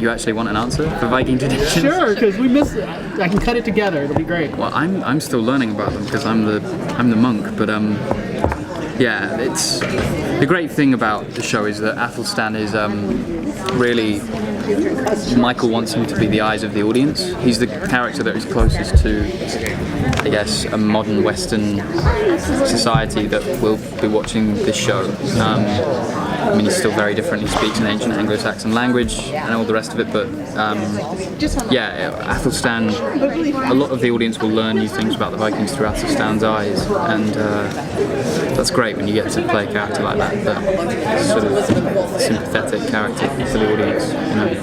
you actually want an answer for Viking traditions? Sure, because we missed it. I can cut it together. It'll be great. Well, I'm still learning about them because I'm the monk, but yeah, it's the great thing about the show is that Athelstan is really, Michael wants him to be the eyes of the audience. He's the character that is closest to, I guess, a modern Western society that will be watching this show. I mean, he's still very different. He speaks an ancient Anglo-Saxon language and all the rest of it, but yeah, Athelstan, a lot of the audience will learn new things about the Vikings through Athelstan's eyes, and that's great when you get to play a character like that sort of sympathetic character for the audience, you know.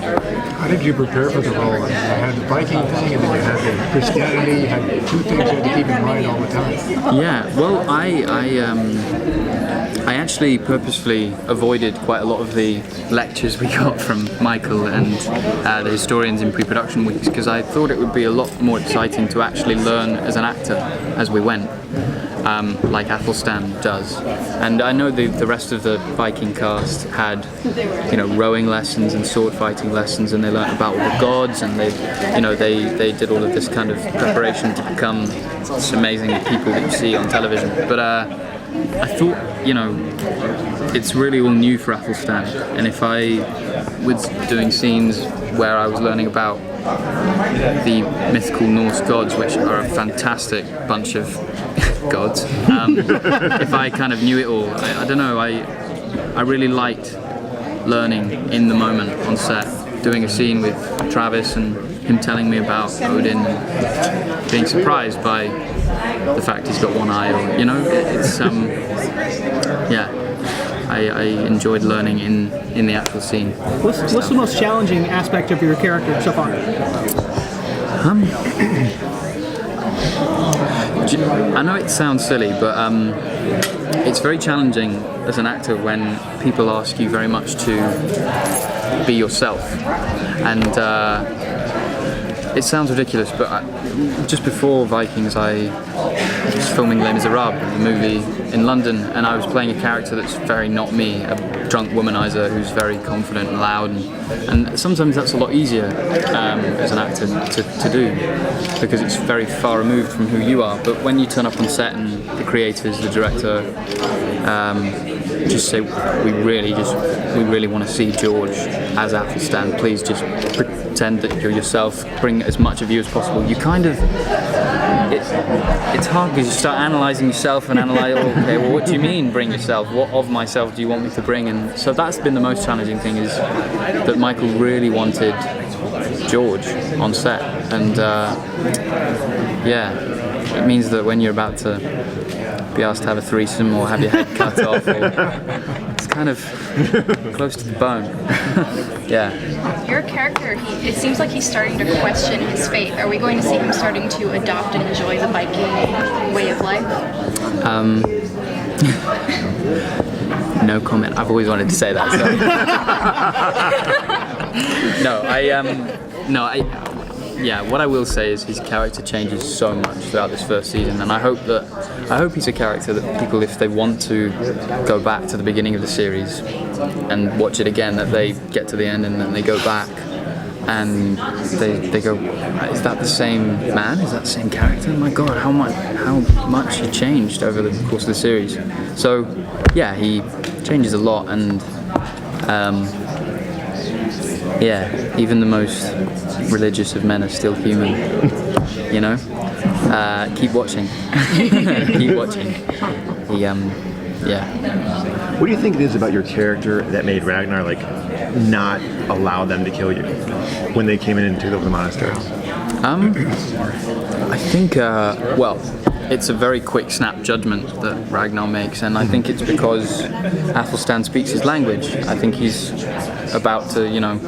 How did you prepare for the role? You had the Viking thing, and then you had the Christianity. You had two things you had to keep in mind all the time. Yeah, well, I actually purposefully avoided quite a lot of the lectures we got from Michael and the historians in pre-production weeks, because I thought it would be a lot more exciting to actually learn as an actor as we went, like Athelstan does. And I know the rest of the Viking cast had, you know, rowing lessons and sword fighting lessons, and they learned about all the gods, and they did all of this kind of preparation to become this amazing people that you see on television. But I thought, you know, it's really all new for Athelstan, and if I was doing scenes where I was learning about the mythical Norse gods, which are a fantastic bunch of gods, if I kind of knew it all, I don't know, I really liked learning in the moment on set, doing a scene with Travis and him telling me about Odin, and being surprised by the fact he's got one eye, or, you know, it's yeah, I enjoyed learning in the actual scene. What's the most challenging aspect of your character so far? I know it sounds silly, but it's very challenging as an actor when people ask you very much to be yourself, and it sounds ridiculous, but just before Vikings I was filming Les Miserables, the movie, in London, and I was playing a character that's very not me, a drunk womanizer who's very confident and loud, and sometimes that's a lot easier as an actor to do, because it's very far removed from who you are. But when you turn up on set and the creators, the director, just say, we really want to see George as Athelstan, please just pretend that you're yourself, bring as much of you as possible. You kind of, it's hard because you start analysing yourself and analyse, okay, well, what do you mean bring yourself? What of myself do you want me to bring? And so that's been the most challenging thing, is that Michael really wanted George on set, and yeah, it means that when you're about to be asked to have a threesome or have your head cut off, it's kind of close to the bone. Yeah. Your character, it seems like he's starting to question his faith. Are we going to see him starting to adopt and enjoy the Viking way of life? No comment. I've always wanted to say that. So. Yeah, what I will say is his character changes so much throughout this first season, and I hope he's a character that people, if they want to go back to the beginning of the series and watch it again, that they get to the end and then they go back and they go, is that the same man? Is that the same character? Oh my God, how much he changed over the course of the series. So yeah, he changes a lot, and yeah, even the most religious of men are still human, you know? Keep watching. Keep watching. Yeah. What do you think it is about your character that made Ragnar, like, not allow them to kill you when they came in and took over the monastery? I think, well, it's a very quick snap judgment that Ragnar makes, and I think it's because Athelstan speaks his language. I think he's about to, you know,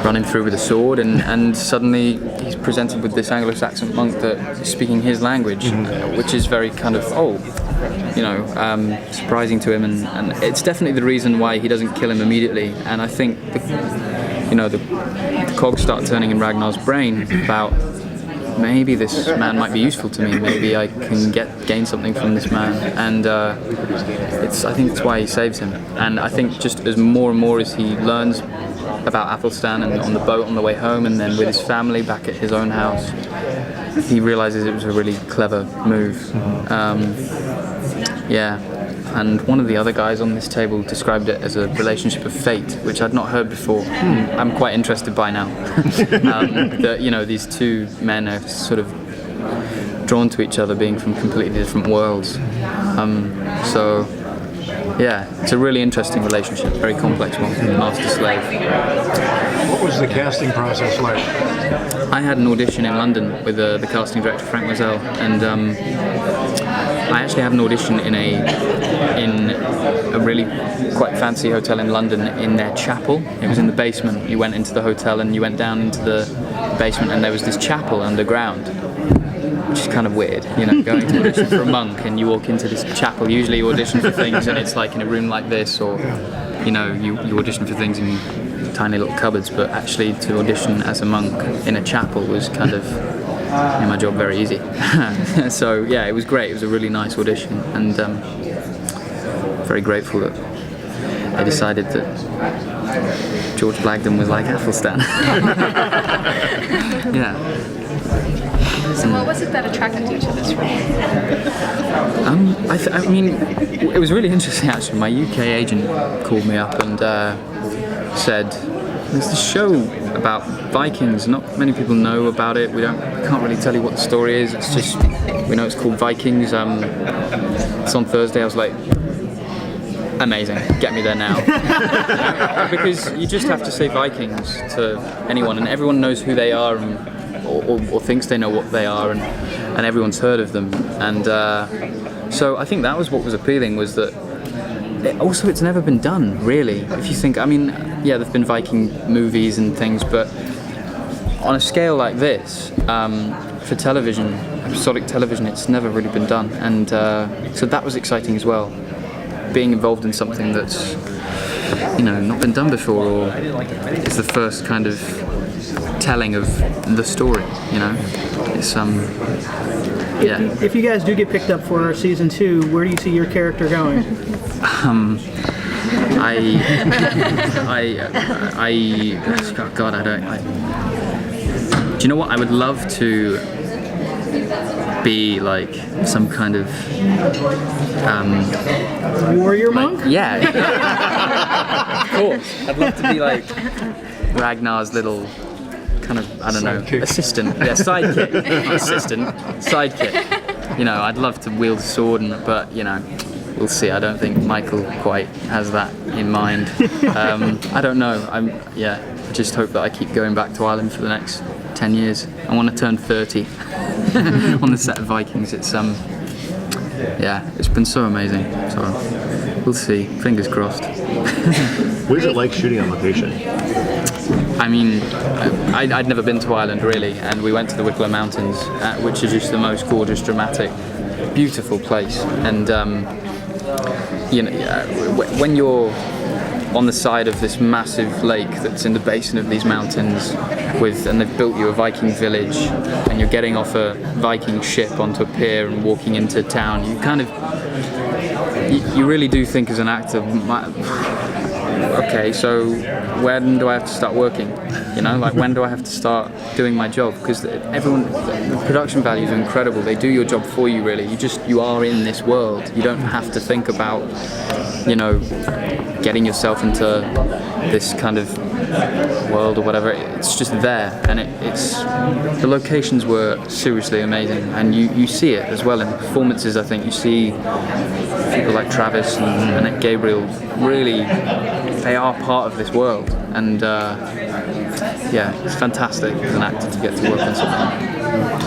run him through with a sword, and suddenly he's presented with this Anglo-Saxon monk that is speaking his language, which is very kind of, surprising to him, and it's definitely the reason why he doesn't kill him immediately. And I think the cogs start turning in Ragnar's brain about, maybe this man might be useful to me, maybe I can gain something from this man, and I think that's why he saves him. And I think just as more and more as he learns about Athelstan and on the boat on the way home, and then with his family back at his own house, he realizes it was a really clever move. And one of the other guys on this table described it as a relationship of fate, which I'd not heard before. I'm quite interested by now. That, you know, these two men are sort of drawn to each other, being from completely different worlds. So yeah, it's a really interesting relationship, very complex one, master-slave. What was the casting process like? I had an audition in London with the casting director, Frank Moselle, and I actually had an audition in a really quite fancy hotel in London, in their chapel. It was in the basement. You went into the hotel and you went down into the basement, and there was this chapel underground, which is kind of weird, you know, going to audition for a monk and you walk into this chapel. Usually you audition for things and it's like in a room like this, or, you know, you audition for things in tiny little cupboards, but actually to audition as a monk in a chapel was kind of made my job very easy. So yeah, it was great. It was a really nice audition, and very grateful that I decided that George Blagden was like Athelstan. Yeah. So what was it that attracted you to this role? I mean, it was really interesting actually. My UK agent called me up and said, "There's this show about Vikings. Not many people know about it. We can't really tell you what the story is. It's just, we know it's called Vikings. It's on Thursday." I was like, amazing, get me there now. Because you just have to say Vikings to anyone, and everyone knows who they are, or thinks they know what they are, and everyone's heard of them. And so I think that was what was appealing, was that also it's never been done, really. If you think, I mean, yeah, there've been Viking movies and things, but on a scale like this, for television, episodic television, it's never really been done. And so that was exciting as well, being involved in something that's, you know, not been done before, or is the first kind of telling of the story, you know. It's yeah. If you guys do get picked up for season 2, where do you see your character going? Oh God, do you know what? I would love to be like some kind of warrior monk? Yeah. Of course. I'd love to be like Ragnar's little kind of, I don't know, assistant. Yeah, sidekick. Not assistant, sidekick. You know, I'd love to wield a sword, but, you know, we'll see. I don't think Michael quite has that in mind. I don't know. I just hope that I keep going back to Ireland for the next 10 years. I want to turn 30 on the set of Vikings. It's yeah, it's been so amazing. So we'll see. Fingers crossed. What is it like shooting on location? I mean, I'd never been to Ireland really, and we went to the Wicklow Mountains, which is just the most gorgeous, dramatic, beautiful place. And you know, when you're on the side of this massive lake that's in the basin of these mountains, and they've built you a Viking village, and you're getting off a Viking ship onto a pier and walking into town, you kind of, you really do think as an actor, okay, so when do I have to start working? You know, like when do I have to start doing my job? Because the production values are incredible. They do your job for you, really. You are in this world. You don't have to think about, you know, getting yourself into this kind of world or whatever. It's just there, and the locations were seriously amazing, and you see it as well in the performances. I think you see people like Travis and Gabriel, really, they are part of this world, and yeah, it's fantastic as an actor to get to work on something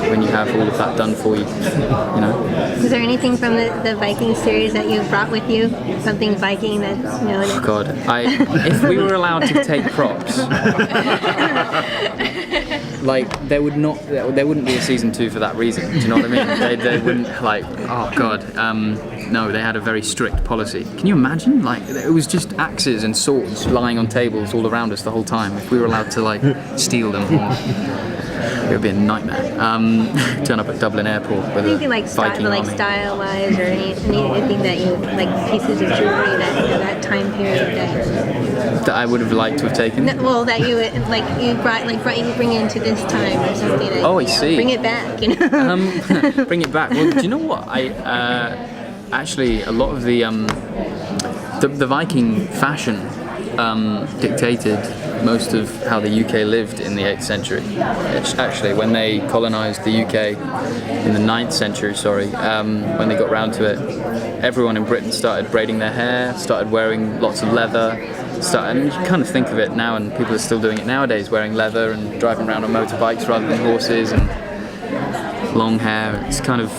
when you have all of that done for you, you know. Is there anything from the Viking series that you brought with you? Something Viking that, you know? Oh God, if we were allowed to take props, like there wouldn't be a season 2 for that reason. Do you know what I mean? They wouldn't, like, oh God, no, they had a very strict policy. Can you imagine? Like, it was just axes and swords lying on tables all around us the whole time. If we were allowed to like steal them, it would be a nightmare. Turn up at Dublin Airport with anything a like Viking army. style-wise, or anything that you like, pieces of jewelry that, you know, that time period that that I would have liked to have taken. No, well, that you bring into this time or something. That, Oh, I see. Bring it back, you know. Bring it back. Well, do you know what? I actually a lot of the Viking fashion dictated most of how the UK lived in the 8th century. It's actually, when they colonised the UK in the 9th century, when they got round to it, everyone in Britain started braiding their hair, started wearing lots of leather, and you kind of think of it now, and people are still doing it nowadays, wearing leather and driving around on motorbikes rather than horses and long hair. It's kind of,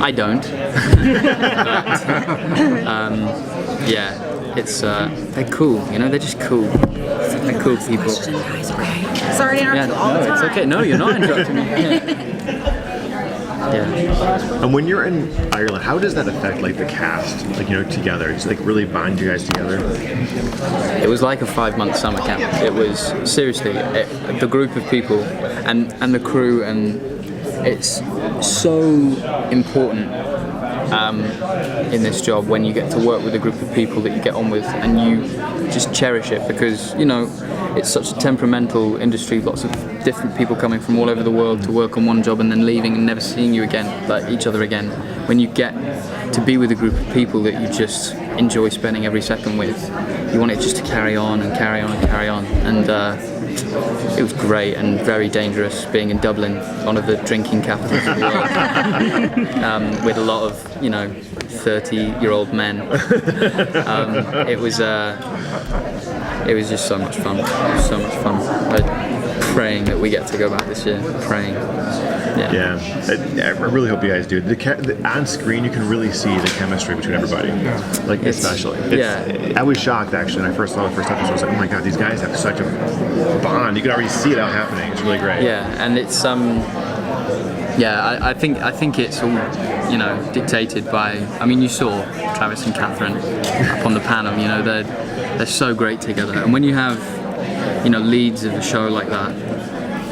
I don't. Yeah, it's they're cool, you know, they're just cool. They're cool people. Sorry to interrupt you all the time. It's okay. No, you're not interrupting me. Yeah. And when you're in Ireland, how does that affect like the cast, like, you know, together? Does it like really bind you guys together? It was like a 5-month summer camp. It was seriously the group of people and the crew, and it's so important in this job when you get to work with a group of people that you get on with and you just cherish it, because, you know, it's such a temperamental industry, lots of different people coming from all over the world to work on one job and then leaving and never seeing you again, like each other again. When you get to be with a group of people that you just enjoy spending every second with, you want it just to carry on and carry on and carry on. And it was great and very dangerous being in Dublin, one of the drinking capitals of the world, with a lot of, you know, 30-year-old men. It was just so much fun. It was so much fun. I'm praying that we get to go back this year. Praying. Yeah. I really hope you guys do. On screen, you can really see the chemistry between everybody. Like, especially. I was shocked, actually, when I first saw the first episode. I was like, oh my god, these guys have such a bond. You can already see it out happening. It's really great. Yeah, and it's I think it's all, you know, dictated by. I mean, you saw Travis and Katheryn up on the panel. You know, they're so great together. And when you have, you know, leads of a show like that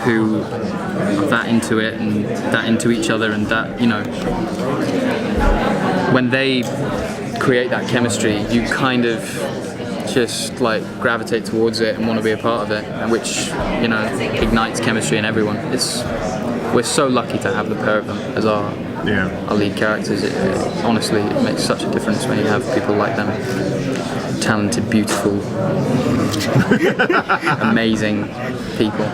who are that into it and that into each other, and that, you know, when they create that chemistry, you kind of just like gravitate towards it and want to be a part of it, and which, you know, ignites chemistry in everyone. We're so lucky to have the pair of them as our lead characters. Honestly, it makes such a difference when you have people like them. Talented, beautiful, amazing people.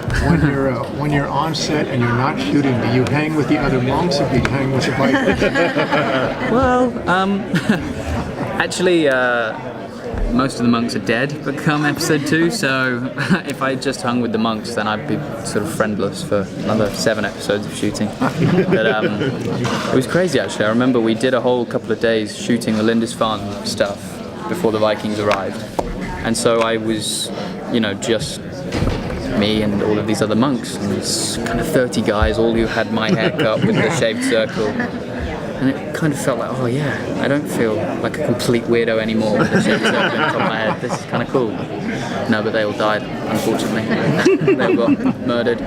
When you're on set and you're not shooting, do you hang with the other monks or do you hang with the Vikings? Well, actually, most of the monks are dead come episode 2, so if I just hung with the monks, then I'd be sort of friendless for another 7 episodes of shooting. But it was crazy, actually. I remember we did a whole couple of days shooting the Lindisfarne stuff before the Vikings arrived, and so I was, you know, just me and all of these other monks, and it's kind of 30 guys, all who had my haircut with the shaved circle. And it kind of felt like, oh yeah, I don't feel like a complete weirdo anymore with the shaved circle on top of my head. This is kind of cool. No, but they all died, unfortunately. They all got murdered.